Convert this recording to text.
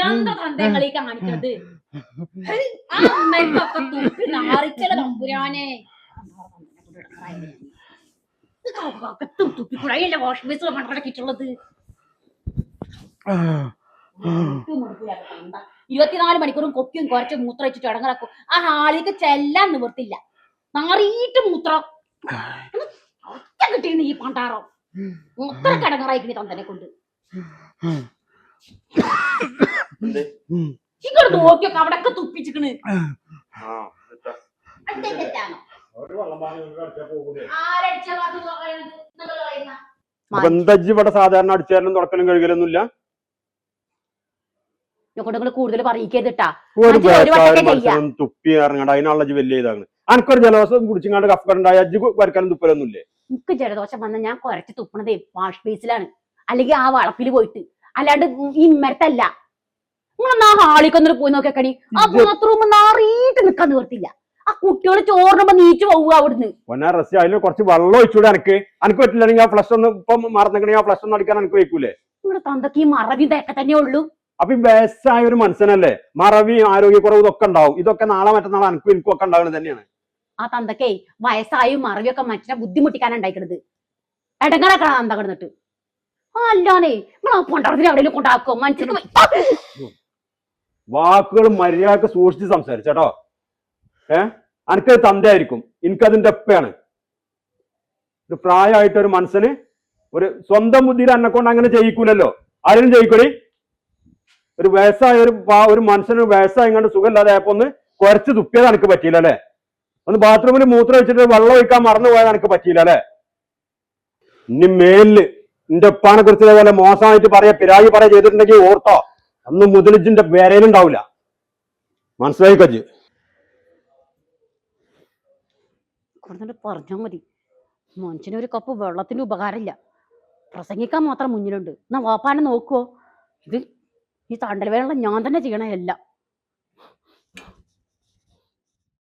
എന്താ തന്തങ്ങളീ കാണിക്കണത്? അമ്മക്കൊക്കെ തുപ്പി നാറിച്ചല തമ്പുരാനെ. തുപ്പിക്കുഴയല്ലേ വാഷ് ബേസ് കണക്കിട്ടുള്ളത്. 24 മണിക്കൂറും കൊക്കിയും കുറച്ച് മൂത്രം വെച്ചിട്ട് ഇടങ്ങറാക്കും. ആ ഹാളിക്ക് ചെല്ലാൻ നിവർത്തില്ല. നാറിയിട്ട് മൂത്രം ഒറ്റ കിട്ടിയിരുന്നു ഈ പണ്ടാറം. മൂത്രം കിടങ്ങറായിക്കിനി തന്തനെ കൊണ്ട്. ഇങ്ങോട്ട് നോക്കിയൊക്കെ അവിടൊക്കെ തുപ്പിച്ചിക്കണ്. ഇവിടെ സാധാരണ അടിച്ചാലും തുടക്കലും കഴുകലൊന്നുമില്ല. കൂടുതൽ പറയിക്കേട്ടാ തുപ്പി ഇറങ്ങണ്ട. അതിനുള്ള വലിയ ഇതാണ്. അനക്കൊരു ജലദോഷം കുടിച്ചിങ്ങാണ്ട് കഫണ്ടായ അജ്ജ് വരക്കാനും തുപ്പലൊന്നുമില്ലേ? എനിക്ക് ജലദോഷം വന്ന ഞാൻ കുറച്ച് തുപ്പണതേ വാഷ് ബേസിലാണ്, അല്ലെങ്കിൽ ആ വളപ്പിൽ പോയിട്ട്, അല്ലാണ്ട് ഈ മരത്തല്ല. നിങ്ങളൊന്നാ ഹാളിക്കൊന്നിട്ട് പോയി നോക്കിയക്കണി. ആ ബാത്റൂം നാറിയിട്ട് നിക്കാൻ നിവർത്തില്ല. ആ കുട്ടികൾ ചോറിനുമ്പോ നീച്ചു പോവുക അവിടുന്ന്. അതിന് കുറച്ച് വെള്ളം ഒഴിച്ചൂടെ? എനിക്ക് പറ്റില്ലെങ്കിൽ ആ ഫ്ലഷ് ഒന്ന് ഇപ്പം മറന്നിക്കണെങ്കിൽ ആ ഫ്ലഷ് ഒന്ന് അടിക്കാൻ എനിക്ക് വെക്കൂലേ? നിങ്ങളുടെ തന്തക്ക് ഈ മറവി ഇതൊക്കെ തന്നെ ഉള്ളൂ. അപ്പൊ ഈ വയസ്സായ ഒരു മനുഷ്യനല്ലേ, മറവി ആരോഗ്യക്കുറവ് ഇതൊക്കെ ഉണ്ടാവും. ഇതൊക്കെ നാളെ മറ്റന്നാൾ എനിക്കും ഒക്കെ ഉണ്ടാവുന്നത് തന്നെയാണ്. ആ തന്തക്കേ വയസ്സായും മറവിയൊക്കെ മനുഷ്യനെ ബുദ്ധിമുട്ടിക്കാനാണ് ഉണ്ടായിക്കിടത്. ഇടങ്ങളാക്കണം തന്ത കിടന്നിട്ട്. അല്ലാന്നേ നിങ്ങൾ പൊണ്ടത്തിന് എവിടെയെങ്കിലും കൊണ്ടാക്കും മനുഷ്യർക്ക്. വാക്കുകൾ മര്യാദക്ക് സൂക്ഷിച്ച് സംസാരിച്ചോ. എനിക്കത് തന്തയായിരിക്കും, എനിക്കതിന്റെ ഒപ്പയാണ്. ഒരു പ്രായമായിട്ടൊരു മനുഷ്യന് ഒരു സ്വന്തം ബുദ്ധിയിൽ എന്നെ കൊണ്ട് അങ്ങനെ ചെയ്യിക്കൂലല്ലോ. ആരും ചെയ്യിക്കൂടി? ഒരു വയസ്സായ ഒരു മനുഷ്യന് വയസ്സായി ഇങ്ങോട്ട് സുഖമില്ലാതെ ആയപ്പോ ഒന്ന് കുറച്ച് തുപ്പിയത് എനിക്ക് പറ്റിയില്ല അല്ലെ? ഒന്ന് ബാത്റൂമിൽ മൂത്രം വെച്ചിട്ട് വെള്ളം ഒഴിക്കാൻ മറന്നു പോയാൽ എനിക്ക് പറ്റിയില്ല അല്ലെ? ഇനി മേലില് എന്റെ ഉപ്പാനെ കുറിച്ച് ഇതേപോലെ മോശമായിട്ട് പറയാ, പിരാഗി പറയാ ചെയ്തിട്ടുണ്ടെങ്കിൽ ഓർത്തോ, അന്ന് മുതലിജിന്റെ വേരയിലുണ്ടാവില്ല. മനസ്സിലായി കജ്ജ്? പറഞ്ഞാൽ മതി. മനുഷ്യനൊരു കപ്പ് വെള്ളത്തിന് ഉപകാരമില്ല, പ്രസംഗിക്കാൻ മാത്രം മുന്നിലുണ്ട്. എന്നാ വാപ്പാനെ നോക്കുവോ? ഇത് ഈ തണ്ടൽ വേള ഞാൻ തന്നെ ചെയ്യണ എല്ലാം.